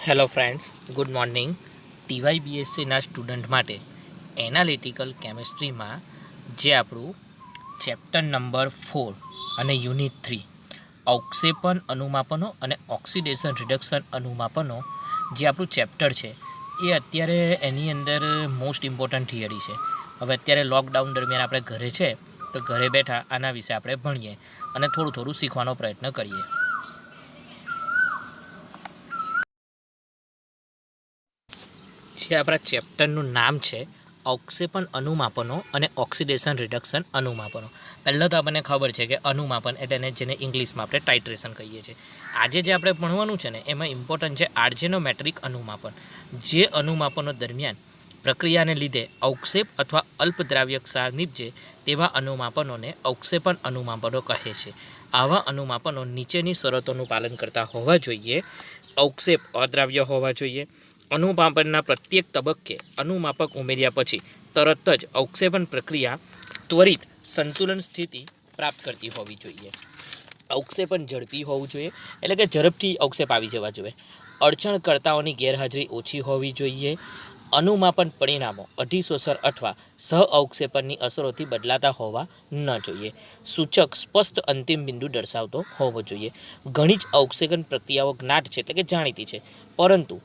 Hello friends, good morning. ટીવાયબીએસસીના student માટે analytical કેમિસ્ટ્રીમાં જે આપણું ચેપ્ટર નંબર 4 અને યુનિટ 3 અવક્ષેપન અનુમાપનો અને ઓક્સિડેશન રિડક્શન અનુમાપનો જે આપણું ચેપ્ટર છે એ અત્યારે એની અંદર મોસ્ટ ઇમ્પોર્ટન્ટ થિયરી છે. હવે અત્યારે લોકડાઉન દરમિયાન આપણે ઘરે છે તો ઘરે બેઠા આના વિશે આપણે ભણીએ અને થોડું થોડું શીખવાનો પ્રયત્ન કરીએ. જે આપણા ચેપ્ટરનું નામ છે અવક્ષેપન અનુમાપનો અને ઓક્સિડેશન રિડક્શન અનુમાપનો. પહેલાં તો આપણને ખબર છે કે અનુમાપન એટલે જેને ઇંગ્લિશમાં આપણે ટાઇટ્રેશન કહીએ છીએ. આજે જે આપણે ભણવાનું છે ને એમાં ઇમ્પોર્ટન્ટ છે આર્જેનોમેટ્રિક અનુમાપન. જે અનુમાપનો દરમિયાન પ્રક્રિયાને લીધે અવક્ષેપ અથવા અલ્પદ્રાવ્ય ક્ષાર નીપજે તેવા અનુમાપનોને અવક્ષેપન અનુમાપનો કહે છે. આવા અનુમાપનો નીચેની શરતોનું પાલન કરતા હોવા જોઈએ. અવક્ષેપ અદ્રાવ્ય હોવા જોઈએ. અનુમાપનના પ્રત્યેક તબક્કે અનુમાપક ઉમેર્યા પછી તરત જ અવક્ષેપન પ્રક્રિયા ત્વરિત સંતુલન સ્થિતિ પ્રાપ્ત કરતી હોવી જોઈએ. અવક્ષેપન ઝડપી હોવું જોઈએ, એટલે કે ઝડપથી અવક્ષેપ આવી જવા જોઈએ. અડચણકર્તાઓની ગેરહાજરી ઓછી હોવી જોઈએ. અનુમાપન પરિણામો અધિશોષણ અથવા સહ અવક્ષેપનની અસરોથી બદલાતા હોવા ન જોઈએ. સૂચક સ્પષ્ટ અંતિમ બિંદુ દર્શાવતો હોવો જોઈએ. ઘણી જ અવક્ષેપન પ્રક્રિયાઓ જ્ઞાત છે, એટલે કે જાણીતી છે, પરંતુ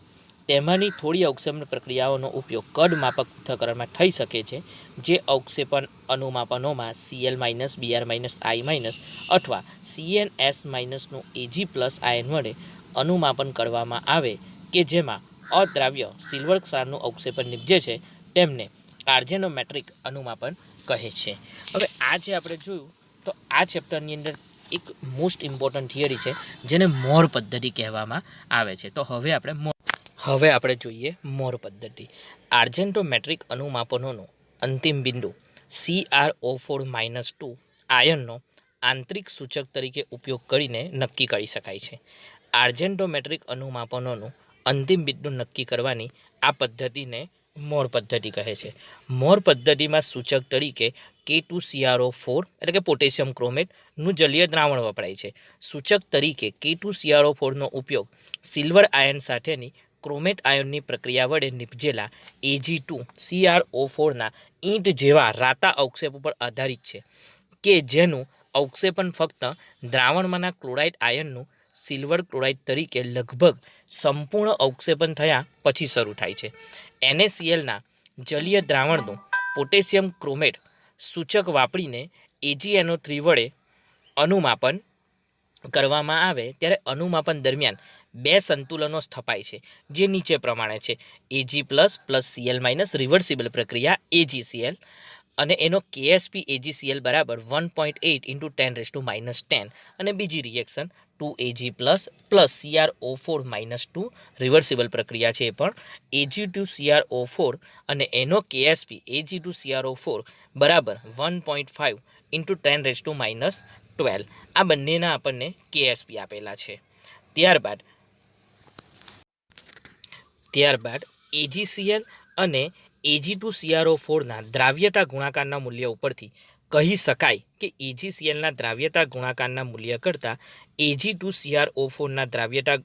તેમાંની થોડી અવક્ષેપન પ્રક્રિયાઓનો ઉપયોગ કદ માપક પૃથ્થકરણમાં થઈ શકે છે. જે અવક્ષેપન અનુમાપનોમાં Cl - Br - I- અથવા CnS- નું Ag+ આયન વડે અનુમાપન કરવામાં આવે કે જેમાં અદ્રાવ્ય સિલ્વર ક્ષારનું અવક્ષેપન નીપજે છે તેમને આર્જેનોમેટ્રિક અનુમાપન કહે છે. હવે આ જે આપણે જોયું તો આ ચેપ્ટરની અંદર એક મોસ્ટ ઇમ્પોર્ટન્ટ થિયરી છે જેને મોર પદ્ધતિ કહેવામાં આવે છે. તો હવે આપણે જોઈએ મોર પદ્ધતિ. આર્જેન્ટોમેટ્રિક અનુમાપનોનું અંતિમ બિંદુ CrO4-2 આયનનો આંતરિક સૂચક તરીકે ઉપયોગ કરીને નક્કી કરી શકાય છે. આર્જેન્ટોમેટ્રિક અનુમાપનોનું અંતિમ બિંદુ નક્કી કરવાની આ પદ્ધતિને મોર પદ્ધતિ કહે છે. મોર પદ્ધતિમાં સૂચક તરીકે K2CrO4 એટલે કે પોટેશિયમ ક્રોમેટનું જલીય દ્રાવણ વપરાય છે. સૂચક તરીકે K2CrO4નો ઉપયોગ સિલ્વર આયન સાથેની ક્રોમેટ આયનની પ્રક્રિયા વડે નીપજેલા Ag2CrO4ના ઈંટ જેવા રાતા અવક્ષેપ ઉપર આધારિત છે કે જેનું અવક્ષેપન ફક્ત દ્રાવણમાંના ક્લોરાઇડ આયનનું સિલ્વર ક્લોરાઇડ તરીકે લગભગ સંપૂર્ણ અવક્ષેપન થયા પછી શરૂ થાય છે. NaClના જલીય દ્રાવણનું પોટેશિયમ ક્રોમેટ સૂચક વાપરીને AgNO3 વડે અનુમાપન કરવામાં આવે ત્યારે અનુમાપન દરમિયાન બે સંતુલનો સ્થપાય છે જે નીચે પ્રમાણે છે. Ag++Cl- રિવર્સિબલ પ્રક્રિયા AgCl અને એનો KsP AgCl બરાબર 1.8 × 10⁻10 અને બીજી રિએક્શન 2Ag++CrO4-2 રિવર્સિબલ પ્રક્રિયા છે એ પણ Ag2CrO4 અને એનો KsP Ag2CrO4 બરાબર 1.5 × 10⁻12. આ બંનેના આપણને KsP આપેલા છે. ત્યારબાદ AgCl અને Ag2CrO4ના દ્રાવ્યતા ગુણાકારના મૂલ્ય ઉપરથી કહી શકાય કે AgClના દ્રાવ્યતા ગુણાકારના મૂલ્ય કરતાં Ag2CrO4ના દ્રાવ્યતા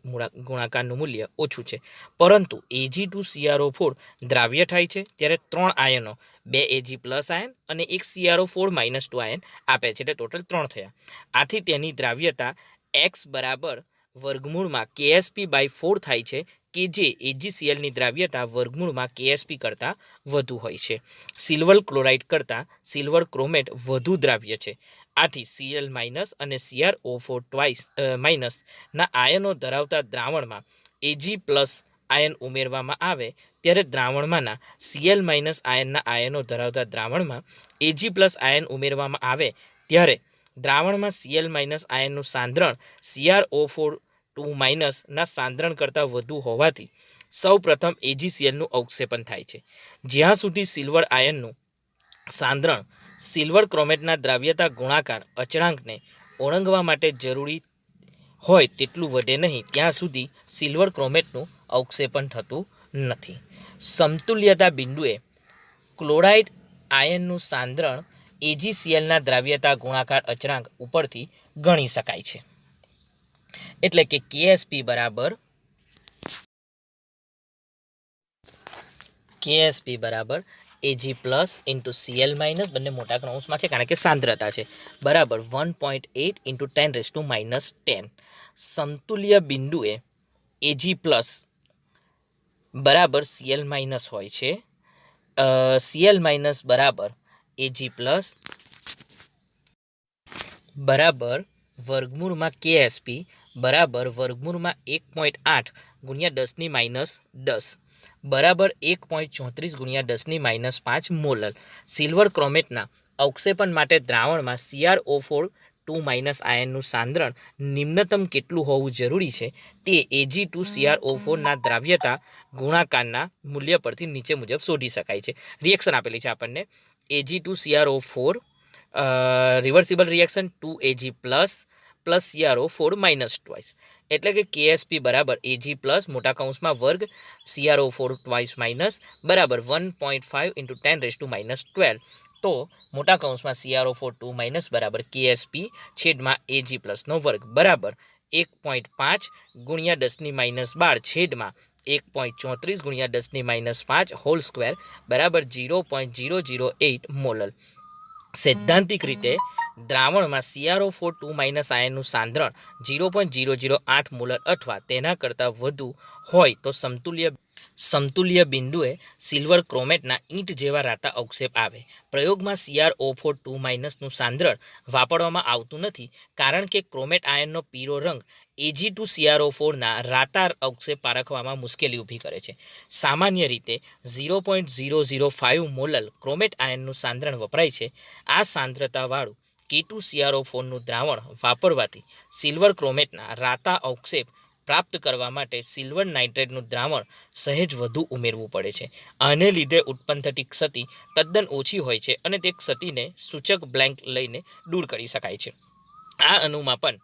ગુણાકારનું મૂલ્ય ઓછું છે. પરંતુ Ag2CrO4 દ્રાવ્ય થાય છે ત્યારે 3 આયનો 2 Ag+ આયન અને 1 CrO4-2 આયન આપે છે, એટલે ટોટલ 3 થયા. આથી તેની દ્રાવ્યતા X બરાબર વર્ગમૂળમાં KsP/4 થાય છે કે જે AgClની દ્રાવ્યતા વર્ગમૂળમાં KsP કરતાં વધુ હોય છે. સિલ્વર ક્લોરાઇડ કરતાં સિલ્વર ક્રોમેટ વધુ દ્રાવ્ય છે. આથી Cl- અને CrO4- ના આયનો ધરાવતા દ્રાવણમાં Ag+ આયન ઉમેરવામાં આવે ત્યારે દ્રાવણમાંના Cl- આયનના આયનો ધરાવતા દ્રાવણમાં Ag+ આયન ઉમેરવામાં આવે ત્યારે દ્રાવણમાં Cl- આયનનું સાંદ્રણ CrO4 ના સાંદ્રણ કરતાં વધુ હોવાથી સૌ પ્રથમ AgClનું અવક્ષેપન થાય છે. જ્યાં સુધી સિલ્વર આયનનું સાંદ્રણ સિલ્વર ક્રોમેટના દ્રાવ્યતા ગુણાકાર અચળાંકને ઓળંગવા માટે જરૂરી હોય તેટલું વધે નહીં ત્યાં સુધી સિલ્વર ક્રોમેટનું અવક્ષેપન થતું નથી. સમતુલ્યતા બિંદુએ ક્લોરાઇડ આયનનું સાંદ્રણ AgClના દ્રાવ્યતા ગુણાકાર અચળાંક ઉપરથી ગણી શકાય છે. એટલે કે KsP બરાબર KSP બરાબર Ag plus into Cl minus, બંને મોટા કૌંસમાં છે કારણ કે સાંદ્રતા છે, બરાબર 1.8 ઇન્ટુ 10⁻⁻10. સમતુલ્ય બિંદુએ Ag પ્લસ બરાબર Cl માઇનસ હોય છે, Cl માઇનસ બરાબર Ag પ્લસ બરાબર વર્ગમૂળમાં KSP બરાબર વર્ગમૂળમાં 1.8 ગુણ્યા 10⁻10 બરાબર 1.34 ગુણ્યા 10⁻5 મોલર. સિલ્વર ક્રોમેટના અવક્ષેપણ માટે દ્રાવણમાં CrO4 2- આયનનું સાંદ્રણ નિમ્નતમ કેટલું હોવું જરૂરી છે તે Ag2CrO4 ના દ્રાવ્યતા ગુણાકારના મૂલ્ય પરથી નીચે મુજબ શોધી શકાય છે. રિએક્શન આપેલી છે આપણને Ag2CrO4 reversible reaction 2Ag plus CrO4 minus twice, એટલે કે KSP બરાબર Ag પ્લસ મોટા કૌંસમાં વર્ગ CrO4 ટ્વાઇસ માઇનસ બરાબર 1.5 ઇન્ટુ 10⁻12. તો મોટા કૌંસમાં CrO4 2 માઇનસ બરાબર KSP છેદમાં Ag પ્લસનો વર્ગ બરાબર 1.5 ગુણ્યા 10⁻12 છેદમાં 1.34 ગુણ્યા 10⁻5 હોલ સ્ક્વેર બરાબર 0.008 મોલર. સૈદ્ધાંતિક રીતે દ્રાવણમાં CrO4 2- આયનનું સાંદ્રણ 0.008 મોલર અથવા તેના કરતાં વધુ હોય તો સમતુલ્ય બિંદુએ સિલ્વર ક્રોમેટના ઈંટ જેવા રાતા અવક્ષેપ આવે. પ્રયોગમાં CrO4 2- નું સાંદ્રણ વાપરવામાં આવતું નથી કારણ કે ક્રોમેટ આયનનો પીળો રંગ Ag2CrO4 ના રાતા અવક્ષેપ પારખવામાં મુશ્કેલી ઊભી કરે છે. સામાન્ય રીતે 0.005 મોલર ક્રોમેટ આયનનું સાંદ્રણ વપરાય છે. આ સાંદ્રતાવાળું K2CrO4 નું દ્રાવણ વાપરવાથી સિલ્વર ક્રોમેટના રાતા અવક્ષેપ પ્રાપ્ત કરવા માટે સિલ્વર નાઇટ્રેટનું દ્રાવણ સહેજ વધુ ઉમેરવું પડે છે. આને લીધે ઉત્પન્ન થતી ક્ષતિ તદ્દન ઓછી હોય છે અને તે ક્ષતિને સૂચક બ્લેન્ક લઈને દૂર કરી શકાય છે. આ અનુમાપન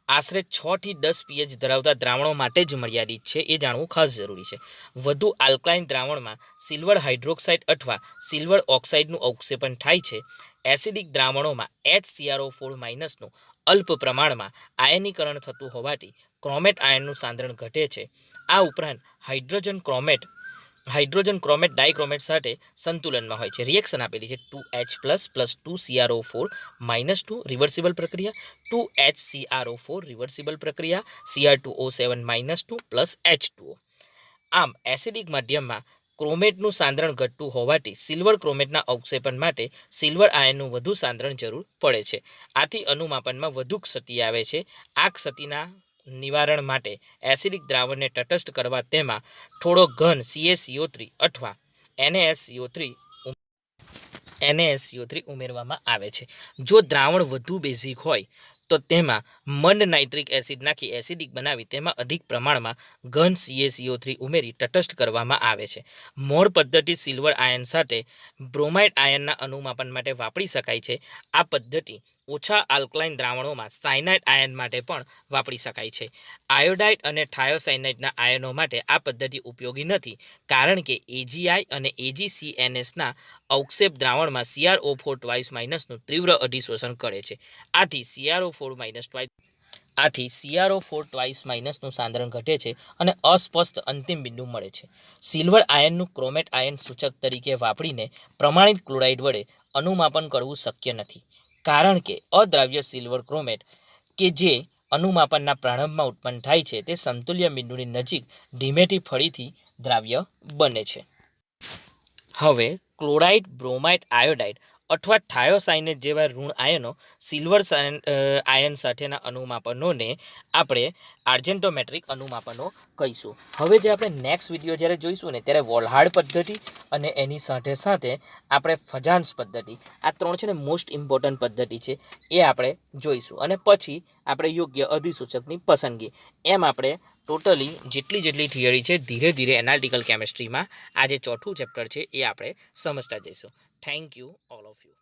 આશરે 6 થી 10 pH ધરાવતા દ્રાવણો માટે જ મર્યાદિત છે, એ જાણવું ખાસ જરૂરી છે. વધુ આલ્કલાઇન દ્રાવણમાં સિલ્વર હાઇડ્રોક્સાઇડ અથવા સિલ્વર ઓક્સાઇડનું અવક્ષેપન થાય છે. એસિડિક દ્રાવણોમાં HCrO4- નું અલ્પ પ્રમાણમાં આયનીકરણ થતું હોવાથી ક્રોમેટ આયનનું સાંદ્રણ ઘટે છે. આ ઉપરાંત હાઇડ્રોજન ક્રોમેટ ડાયક્રોમેટ સાથે સંતુલનમાં હોય છે. રિએક્શન આપેલી છે 2H પ્લસ 2CrO4 -2 રિવર્સિબલ પ્રક્રિયા, 2HCrO4 રિવર્સિબલ પ્રક્રિયા, Cr2O7 -2 H2O. આમ એસિડિક માધ્યમમાં ક્રોમેટનું સાંદ્રણ ઘટતું હોવાથી સિલ્વર ક્રોમેટના અવક્ષેપન માટે સિલ્વર આયનનું વધુ સાંદ્રણ જરૂર પડે છે. આથી અનુમાપનમાં વધુ ક્ષતિ આવે છે. આ ક્ષતિના નિવારણ માટે એસિડિક દ્રાવણને તટસ્થ કરવા તેમાં થોડો ઘન CaCO3 અથવા NaSCO3 ઉમેરવામાં આવે છે. જો દ્રાવણ વધુ બેઝિક હોય તો તેમાં મંદ નાઇટ્રિક એસિડ નાખી એસિડિક બનાવી તેમાં અધિક પ્રમાણમાં ઘન CaCO3 ઉમેરી તટસ્થ કરવામાં આવે છે. મોર પદ્ધતિ સિલ્વર આયન સાથે બ્રોમાઇડ આયનના અનુમાપન માટે વાપરી શકાય છે. આ પદ્ધતિ ઓછા આલ્કલાઇન દ્રાવણોમાં સાયનાઇડ આયન માટે પણ વાપરી શકાય છે. આયોડાઇડ અને થાયોસાયનાઇડના આયનો માટે આ પદ્ધતિ ઉપયોગી નથી કારણ કે AgI અને AgCNSના અવક્ષેપ દ્રાવણમાં CrO4 2- નું તીવ્ર અધિશોષણ કરે છે. આથી CrO4 2- નું સાંદ્રણ ઘટે છે અને અસ્પષ્ટ અંતિમ બિંદુ મળે છે. સિલ્વર આયનનું ક્રોમેટ આયન સૂચક તરીકે વાપરીને પ્રમાણિત ક્લોરાઇડ વડે અનુમાપન કરવું શક્ય નથી કારણ કે અદ્રાવ્ય સિલ્વર ક્રોમેટ કે જે અનુમાપનના પ્રારંભમાં ઉત્પન્ન થાય છે તે સમતુલ્ય બિંદુની નજીક ધીમેથી ફરીથી દ્રાવ્ય બને છે. હવે ક્લોરાઇડ, બ્રોમાઇડ, આયોડાઇડ અથવા થાયોસાયનેટ જેવા ઋણ આયનો સિલ્વર આયન સાથેના અનુમાપનોને આપણે આર્જેન્ટોમેટ્રિક અનુમાપનો કહીશું. હવે જે આપણે નેક્સ્ટ વિડીયો જ્યારે જોઈશું ને ત્યારે વોલ્હાર્ડ પદ્ધતિ અને એની સાથે સાથે આપણે ફજાન્સ પદ્ધતિ, આ 3 છે ને મોસ્ટ ઇમ્પોર્ટન્ટ પદ્ધતિ છે, એ આપણે જોઈશું. અને પછી આપણે યોગ્ય અધિસૂચકની પસંદગી, એમ આપણે ટોટલી જેટલી થિયરી છે ધીરે ધીરે એનાલિટિકલ કેમિસ્ટ્રીમાં આ જે ચોથું ચેપ્ટર છે એ આપણે સમજતા જઈશું. Thank you all of you.